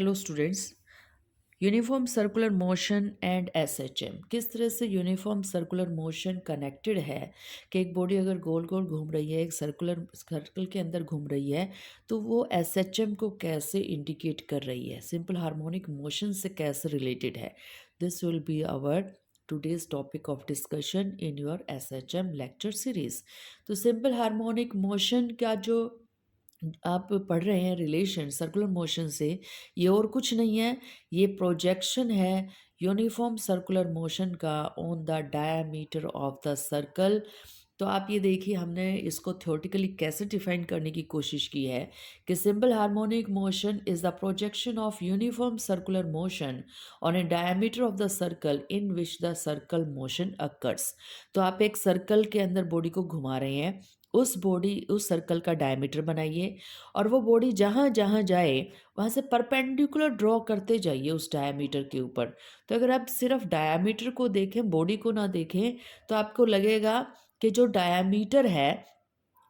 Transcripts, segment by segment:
Hello students. Uniform circular motion and SHM किस तरह से यूनिफॉर्म सर्कुलर मोशन कनेक्टेड है कि एक बॉडी अगर गोल गोल घूम रही है, एक सर्कल के अंदर घूम रही है, तो वो एसएचएम को कैसे इंडिकेट कर रही है, सिंपल हार्मोनिक मोशन से कैसे रिलेटेड है। This will be our today's topic of discussion in your SHM lecture series. तो सिंपल हार्मोनिक मोशन का जो आप पढ़ रहे हैं रिलेशन सर्कुलर मोशन से, ये और कुछ नहीं है, ये प्रोजेक्शन है यूनिफॉर्म सर्कुलर मोशन का on the diameter of the circle. तो आप ये देखिए, हमने इसको थ्योरेटिकली कैसे डिफाइन करने की कोशिश की है कि simple harmonic motion is the projection of uniform circular motion on A diameter of the circle in which the circle motion occurs. तो आप एक सर्कल के अंदर बॉडी को घुमा रहे हैं, उस सर्कल का डायमीटर बनाइए और वो बॉडी जहाँ जहाँ जाए वहाँ से परपेंडिकुलर ड्रॉ करते जाइए उस डायमीटर के ऊपर। तो अगर आप सिर्फ डायमीटर को देखें, बॉडी को ना देखें, तो आपको लगेगा कि जो डायमीटर है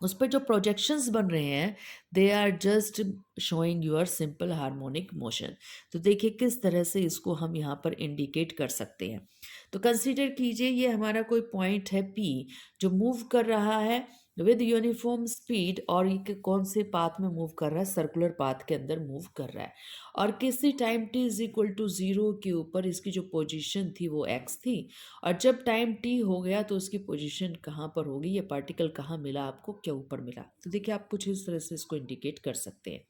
उस पर जो प्रोजेक्शंस बन रहे हैं, they are just showing your simple harmonic motion. तो देखिए किस तरह से इसको हम यहाँ पर इंडिकेट कर सकते हैं। तो कंसीडर कीजिए ये हमारा कोई पॉइंट है पी जो मूव कर रहा है विद यूनिफॉर्म स्पीड, और ये कौन से पाथ में मूव कर रहा है, सर्कुलर पाथ के अंदर मूव कर रहा है, और किसी time t is equal to zero के ऊपर इसकी जो पोजीशन थी वो एक्स थी, और जब टाइम टी हो गया तो उसकी पोजीशन कहाँ पर होगी, ये पार्टिकल कहाँ मिला आपको, क्या ऊपर मिला। तो देखिए आप कुछ इस तरह से इसको इंडिकेट कर सकते हैं।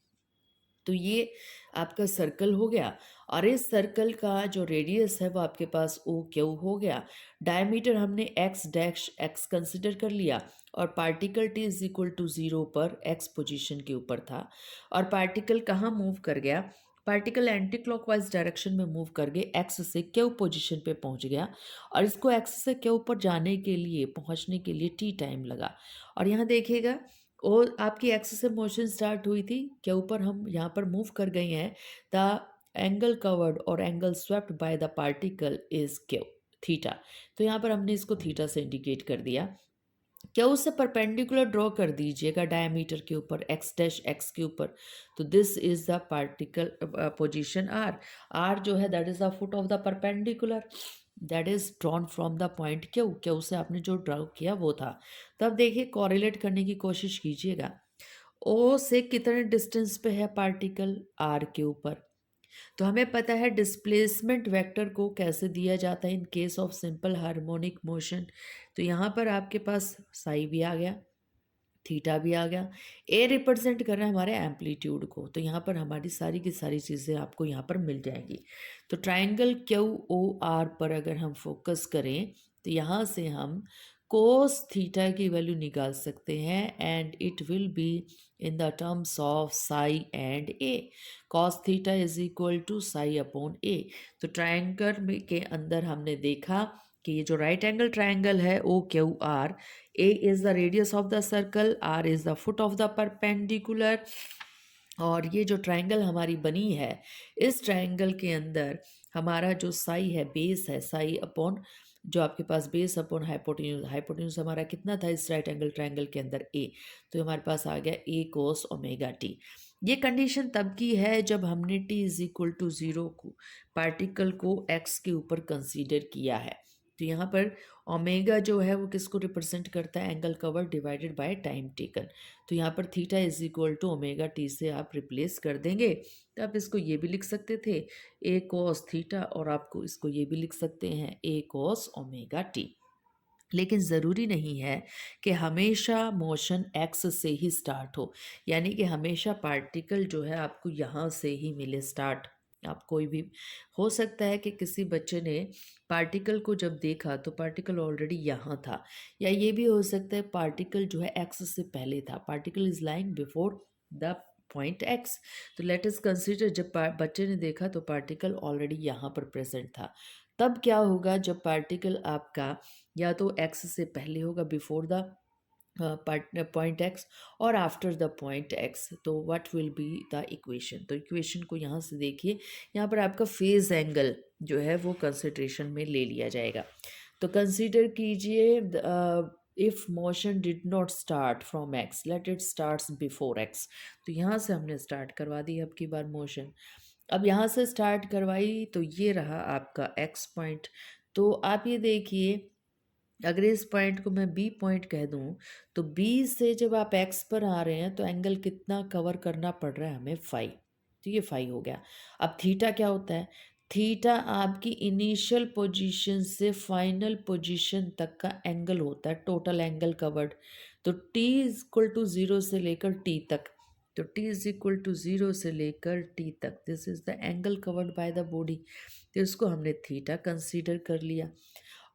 तो ये आपका सर्कल हो गया, और इस सर्कल का जो रेडियस है वो आपके पास ओ क्यू हो गया। डायमीटर हमने एक्स डैश एक्स कंसिडर कर लिया, और particle t is equal to zero पर एक्स पोजीशन के ऊपर था, और पार्टिकल कहाँ मूव कर गया, पार्टिकल एंटी क्लॉकवाइज डायरेक्शन में मूव कर गए, एक्स से क्यू पोजीशन पे पहुंच गया, और इसको एक्स से क्यू पर जाने के लिए, पहुंचने के लिए टी टाइम लगा। और यहाँ देखिएगा, और आपकी एक्स से मोशन स्टार्ट हुई थी, क्या ऊपर हम यहाँ पर मूव कर गए हैं, द एंगल कवर्ड और angle swept by the particle is Q theta. तो यहाँ पर हमने इसको थीटा से इंडिकेट कर दिया। क्या उससे परपेंडिकुलर ड्रॉ कर दीजिएगा डायमीटर के ऊपर, एक्स डैश एक्स के ऊपर। तो this is the particle position R. R जो है that is the foot of the perpendicular, that is drawn from the point Q. Q से आपने जो ड्रॉ किया वो था। तब देखिए कॉरिलेट करने की कोशिश कीजिएगा, ओ से कितने डिस्टेंस पे है पार्टिकल, आर के ऊपर। तो हमें पता है डिस्प्लेसमेंट वेक्टर को कैसे दिया जाता है in case of simple harmonic motion. तो यहाँ पर आपके पास साई भी आ गया, थीटा भी आ गया, ए रिप्रेजेंट कर रहा है हमारे एम्पलीट्यूड को। तो यहाँ पर हमारी सारी की सारी चीज़ें आपको यहाँ पर मिल जाएंगी। तो ट्राइंगल क्यू ओ आर पर अगर हम फोकस करें, तो यहाँ से हम कोस थीटा की वैल्यू निकाल सकते हैं, and it will be in the terms of psi and A. Cos theta is equal to psi upon A. तो ट्राइंगल के अंदर हमने देखा कि ये जो राइट एंगल ट्राइंगल है O Q R, A is the radius of the circle, R is the foot of the perpendicular, और ये जो ट्राइंगल हमारी बनी है, इस ट्राइंगल के अंदर हमारा जो साई है, बेस है, साई अपॉन जो आपके पास बेस अपॉन हाइपोटेन्यूज, हाइपोटेन्यूज हमारा कितना था इस राइट एंगल ट्राइंगल के अंदर, ए। तो हमारे पास आ गया ए कोस ओमेगा टी। ये कंडीशन तब की है जब हमने t is equal to zero को, पार्टिकल को एक्स के ऊपर कंसीडर किया है। तो यहाँ पर ओमेगा जो है वो किसको रिप्रेजेंट करता है, angle cover divided by time taken. तो यहाँ पर theta is equal to omega t से आप रिप्लेस कर देंगे, तो आप इसको ये भी लिख सकते थे ए कॉस थीटा, और आपको इसको ये भी लिख सकते हैं ए कॉस ओमेगा टी। लेकिन ज़रूरी नहीं है कि हमेशा मोशन एक्स से ही स्टार्ट हो, यानी कि हमेशा पार्टिकल जो है आपको यहाँ से ही मिले स्टार्ट। आप कोई भी, हो सकता है कि किसी बच्चे ने पार्टिकल को जब देखा तो पार्टिकल ऑलरेडी यहाँ था, या ये भी हो सकता है पार्टिकल जो है एक्स से पहले था, particle is lying before the point x. तो लेट अस कंसीडर जब बच्चे ने देखा तो पार्टिकल ऑलरेडी यहाँ पर प्रेजेंट था। तब क्या होगा, जब पार्टिकल आपका या तो एक्स से पहले होगा, बिफोर द पॉइंट एक्स, और आफ्टर द पॉइंट एक्स, तो what will be the equation. तो इक्वेशन को यहाँ से देखिए, यहाँ पर आपका फेज एंगल जो है वो कंसिडरेशन में ले लिया जाएगा। तो कंसीडर कीजिए if motion did not start from x, let it starts before x. तो यहाँ से हमने स्टार्ट करवा दी अब की बार मोशन, अब यहाँ से स्टार्ट करवाई तो ये रहा आपका एक्स पॉइंट। तो आप ये देखिए, अगर इस पॉइंट को मैं बी पॉइंट कह दूं, तो बी से जब आप एक्स पर आ रहे हैं तो एंगल कितना कवर करना पड़ रहा है हमें, फाइव। तो ये फाइव हो गया। अब थीटा क्या होता है? थीटा आपकी इनिशियल पोजीशन से फाइनल पोजीशन तक का एंगल होता है, टोटल एंगल कवर्ड। तो t is equal to zero से लेकर टी तक, तो t is equal to zero से लेकर टी तक, this is the angle covered by the body. तो इसको हमने थीटा कंसीडर कर लिया।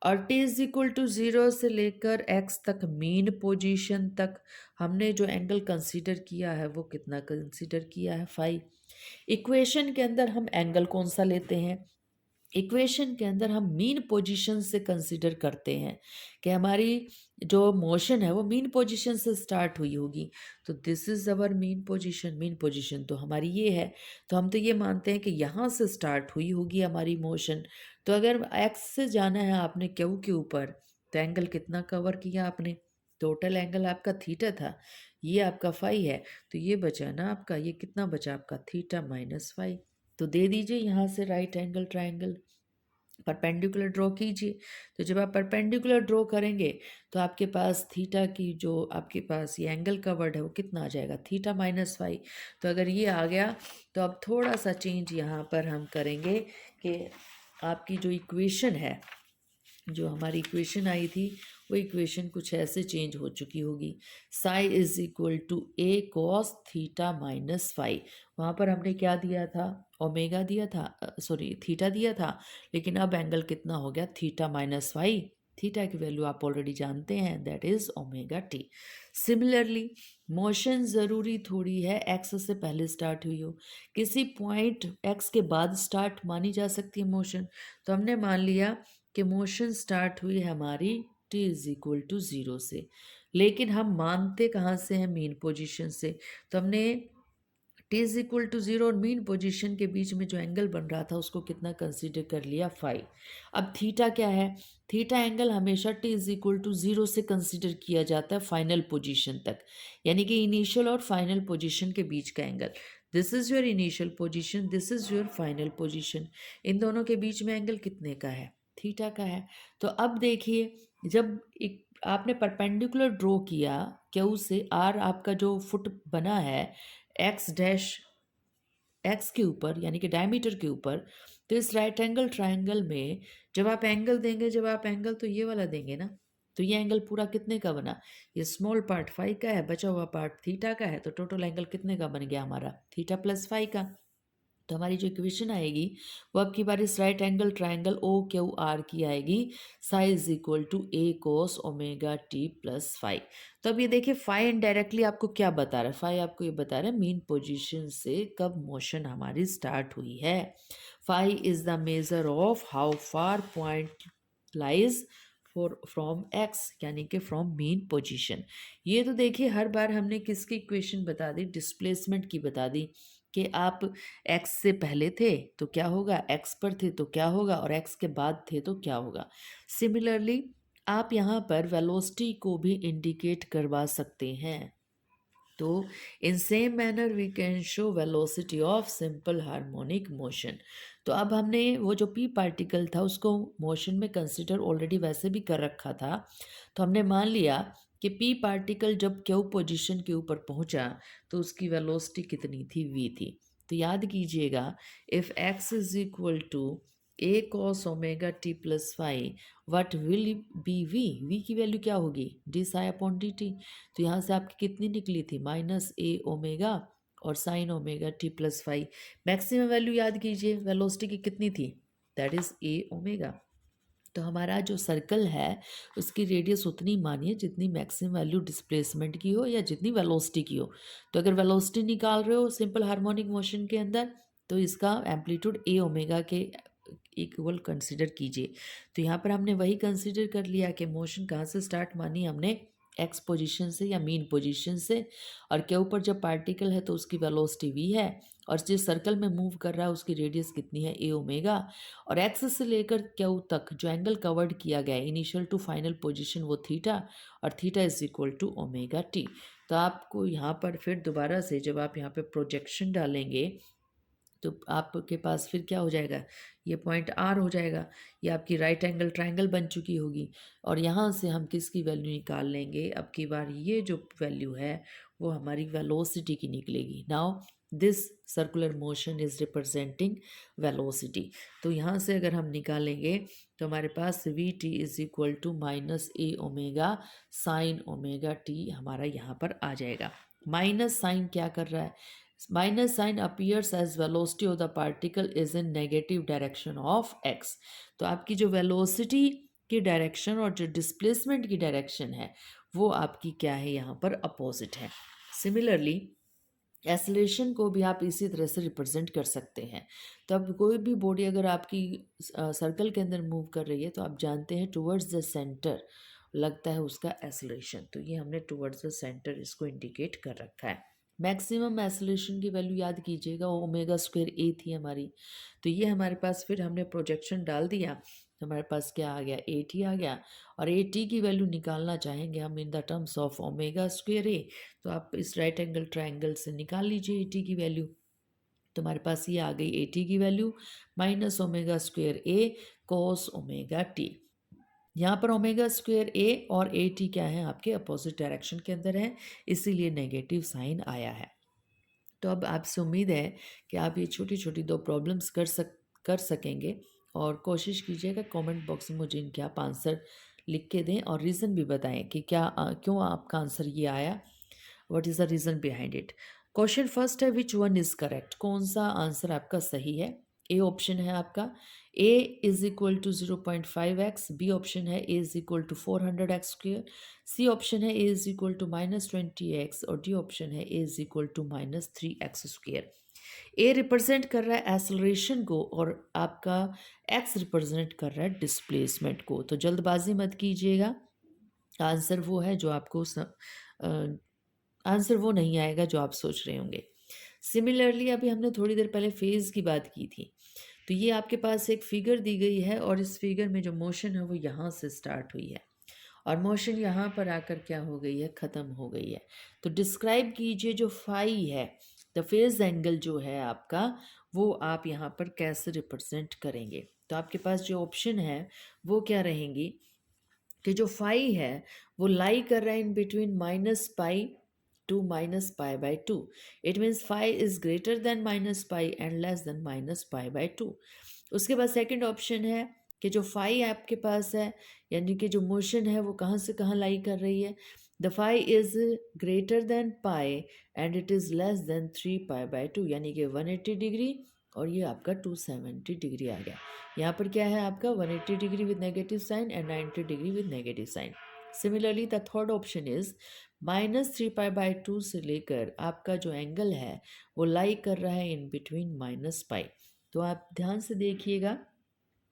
और t is equal to zero से लेकर एक्स तक मीन पोजीशन तक हमने जो एंगल कंसीडर किया है वो कितना कंसीडर किया है, फाइव। इक्वेशन के अंदर हम एंगल कौन सा लेते हैं? इक्वेशन के अंदर हम मीन पोजीशन से कंसीडर करते हैं कि हमारी जो मोशन है वो मीन पोजीशन से स्टार्ट हुई होगी। तो this is our mean position, mean position तो हमारी ये है। तो हम तो ये मानते हैं कि यहाँ से स्टार्ट हुई होगी हमारी मोशन। तो अगर एक्स से जाना है आपने क्यू के ऊपर, तो एंगल कितना कवर किया आपने? टोटल एंगल आपका थीटा था, ये आपका फाइव है। तो ये बचा ना आपका, ये कितना बचा आपका, थीटा माइनस फाइव। तो दे दीजिए यहाँ से right angle triangle, perpendicular draw कीजिए। तो जब आप परपेंडिकुलर ड्रॉ करेंगे तो आपके पास थीटा की जो आपके पास ये एंगल कवर्ड है वो कितना आ जाएगा, थीटा माइनस फाइव। तो अगर ये आ गया तो अब थोड़ा सा चेंज यहाँ पर हम करेंगे कि आपकी जो इक्वेशन है, जो हमारी इक्वेशन आई थी वो इक्वेशन कुछ ऐसे चेंज हो चुकी होगी। Psi is equal to A cos theta minus five. वहाँ पर हमने क्या दिया था, ओमेगा दिया था, सॉरी थीटा दिया था। लेकिन अब एंगल कितना हो गया, थीटा माइनस फाइव। थीटा की वैल्यू आप ऑलरेडी जानते हैं, that is omega T. Similarly motion ज़रूरी थोड़ी है एक्स से पहले स्टार्ट हुई हो, किसी पॉइंट एक्स के बाद स्टार्ट मानी जा सकती है मोशन। तो हमने मान लिया कि मोशन स्टार्ट हुई है हमारी t is equal to zero से, लेकिन हम मानते कहाँ से हैं, मीन पोजीशन से। तो हमने t is equal to zero और मीन पोजीशन के बीच में जो एंगल बन रहा था उसको कितना कंसीडर कर लिया, फाइव। अब थीटा क्या है? थीटा एंगल हमेशा t is equal to zero से कंसीडर किया जाता है फाइनल पोजीशन तक, यानी कि इनिशियल और फाइनल पोजीशन के बीच का angle. This is your initial position, this is your final position. इन दोनों के बीच में एंगल कितने का है, थीटा का है। तो अब देखिए, जब एक आपने परपेंडिकुलर ड्रॉ किया क्यू से, आर आपका जो फुट बना है एक्स डैश एक्स के ऊपर यानी कि डायमीटर के ऊपर, तो इस राइट एंगल ट्राइंगल में जब आप एंगल देंगे, जब आप एंगल तो ये वाला देंगे ना, तो ये एंगल पूरा कितने का बना, ये स्मॉल पार्ट फाइव का है, बचा हुआ पार्ट थीटा का है। तो टोटल एंगल कितने का बन गया हमारा, थीटा प्लस फाइव का। तो हमारी जो इक्वेशन आएगी वो अब की बार इस right angle triangle O Q R की आएगी, psi is equal to A cos omega t plus five. तो अब ये देखिए फाइव इनडायरेक्टली आपको क्या बता रहा है, फाइव आपको ये बता रहा है मीन पोजीशन से कब मोशन हमारी स्टार्ट हुई है। Five is the measure of how far point lies for from x, यानी कि फ्रॉम मीन पोजीशन। ये तो देखिए हर बार हमने किसकी इक्वेशन बता दी, डिस्प्लेसमेंट की बता दी कि आप एक्स से पहले थे तो क्या होगा, एक्स पर थे तो क्या होगा, और एक्स के बाद थे तो क्या होगा। सिमिलरली आप यहाँ पर वेलोसिटी को भी इंडिकेट करवा सकते हैं। तो in same manner we can show velocity of simple harmonic motion. तो अब हमने वो जो पी पार्टिकल था उसको मोशन में कंसिडर ऑलरेडी वैसे भी कर रखा था। तो हमने मान लिया कि पी पार्टिकल जब क्यू पोजीशन के ऊपर पहुंचा तो उसकी वेलोसिटी कितनी थी, वी थी। तो याद कीजिएगा, if x is equal to A cos omega t plus five what will be v, v की वैल्यू क्या होगी, d psi upon d t. तो यहाँ से आपकी कितनी निकली थी, माइनस ए ओमेगा और sine omega t plus five. Maximum value याद कीजिए वेलोसिटी की कितनी थी, दैट इज ए ओमेगा। तो हमारा जो सर्कल है उसकी रेडियस उतनी मानिए जितनी मैक्सिमम वैल्यू डिस्प्लेसमेंट की हो या जितनी वेलोसिटी की हो। तो अगर वेलोसिटी निकाल रहे हो सिंपल हार्मोनिक मोशन के अंदर, तो इसका एम्पलीट्यूड ए ओमेगा के इक्वल कंसिडर कीजिए। तो यहाँ पर हमने वही कंसिडर कर लिया कि मोशन कहाँ से स्टार्ट मानी हमने, एक्स पोजीशन से या मीन पोजीशन से, और के ऊपर जब पार्टिकल है तो उसकी वेलोसिटी वी है, और जिस सर्कल में मूव कर रहा है उसकी रेडियस कितनी है, ए ओमेगा, और एक्स से लेकर क्यू तक जो एंगल कवर्ड किया गया है इनिशियल टू फाइनल पोजीशन वो थीटा, और theta is equal to omega t. तो आपको यहाँ पर फिर दोबारा से जब आप यहाँ पे प्रोजेक्शन डालेंगे तो आपके पास फिर क्या हो जाएगा, ये पॉइंट आर हो जाएगा, ये आपकी राइट एंगल ट्रायंगल बन चुकी होगी। और यहाँ से हम किसकी वैल्यू निकाल लेंगे, अब की बार ये जो वैल्यू है वो हमारी वेलोसिटी की निकलेगी। Now this circular motion is representing velocity. तो यहाँ से अगर हम निकालेंगे तो हमारे पास V T is equal to minus A omega sine omega T हमारा यहाँ पर आ जाएगा। माइनस साइन क्या कर रहा है, minus sine appears as velocity of the particle is in negative direction of x। तो आपकी जो वेलोसिटी की डायरेक्शन और जो डिस्प्लेसमेंट की डायरेक्शन है वो आपकी क्या है, यहाँ पर अपोजिट है। सिमिलरली एसलेशन को भी आप इसी तरह से रिप्रेजेंट कर सकते हैं। तो अब कोई भी बॉडी अगर आपकी सर्कल के अंदर मूव कर रही है तो आप जानते हैं टुवर्ड्स द सेंटर लगता है उसका एसलेशन। तो ये हमने टुवर्ड्स द सेंटर इसको इंडिकेट कर रखा है। मैक्सिमम एसलेशन की वैल्यू याद कीजिएगा, ओमेगा स्क्वायर ए थी हमारी। तो ये हमारे पास फिर हमने प्रोजेक्शन डाल दिया, हमारे पास क्या आ गया, ए टी आ गया। और ए टी की वैल्यू निकालना चाहेंगे हम in the terms of omega square A, तो आप इस राइट एंगल ट्रायंगल से निकाल लीजिए ए टी की वैल्यू। तो हमारे पास ये आ गई ए टी की वैल्यू माइनस ओमेगा स्क्वायर ए कोस ओमेगा टी। यहाँ पर ओमेगा स्क्वायर ए और ए टी क्या है, आपके अपोजिट डायरेक्शन के अंदर है, इसीलिए नेगेटिव साइन आया है। तो अब आपसे उम्मीद है कि आप ये छोटी छोटी दो प्रॉब्लम्स कर सकेंगे। और कोशिश कीजिएगा कमेंट बॉक्स में मुझे इनके आप आंसर लिख के दें और रीज़न भी बताएं कि क्यों आपका आंसर ये आया, what is the reason behind it. Question first है विच वन इज़ करेक्ट, कौन सा आंसर आपका सही है। ए ऑप्शन है आपका A is equal to 0.5x, B option है A is equal to 400x square, C option है A is equal to -20x और डी ऑप्शन है A is equal to -3x square. A represent कर रहा है acceleration को और आपका एक्स रिप्रेजेंट कर रहा है डिस्प्लेसमेंट को। तो जल्दबाजी मत कीजिएगा, आंसर वो है जो आपको आंसर वो नहीं आएगा जो आप सोच रहे होंगे। सिमिलरली अभी हमने थोड़ी देर पहले फेज़ की बात की थी। तो ये आपके पास एक फिगर दी गई है और इस फिगर में जो मोशन है वो यहाँ से स्टार्ट हुई है और मोशन यहाँ पर आकर क्या हो गई है, ख़त्म हो गई है। तो डिस्क्राइब कीजिए जो फाई है, द फेज एंगल जो है आपका, वो आप यहाँ पर कैसे रिप्रेजेंट करेंगे। तो आपके पास जो ऑप्शन है वो क्या रहेंगी कि जो फाई है वो लाई कर रहा है इन बिटवीन -पाई टू -पाई/2। It means phi is greater than -pi and less than -पाई/2। उसके बाद सेकंड ऑप्शन है कि जो फाई आपके पास है यानी कि जो मोशन है वो कहाँ से कहाँ लाई कर रही है, the phi is greater than pi and it is less than 3π/2 यानी कि 180 डिग्री और ये आपका 270 डिग्री आ गया। यहाँ पर क्या है आपका 180 degree with negative sine and 90 degree with negative sine. Similarly the third option is -3π/2 से लेकर आपका जो एंगल है वो लाई कर रहा है इन बिटवीन -पाई। तो आप ध्यान से देखिएगा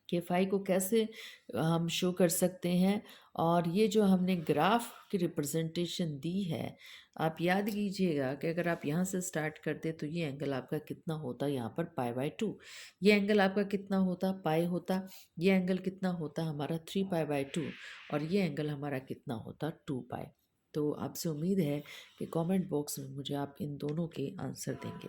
कि फाई को कैसे हम शो कर सकते हैं। और ये जो हमने ग्राफ की रिप्रेजेंटेशन दी है, आप याद कीजिएगा कि अगर आप यहाँ से स्टार्ट करते तो ये एंगल आपका कितना होता, यहाँ पर π/2, ये एंगल आपका कितना होता, पाई होता, ये एंगल कितना होता हमारा 3π/2 और ये एंगल हमारा कितना होता 2π। तो आपसे उम्मीद है कि कमेंट बॉक्स में मुझे आप इन दोनों के आंसर देंगे।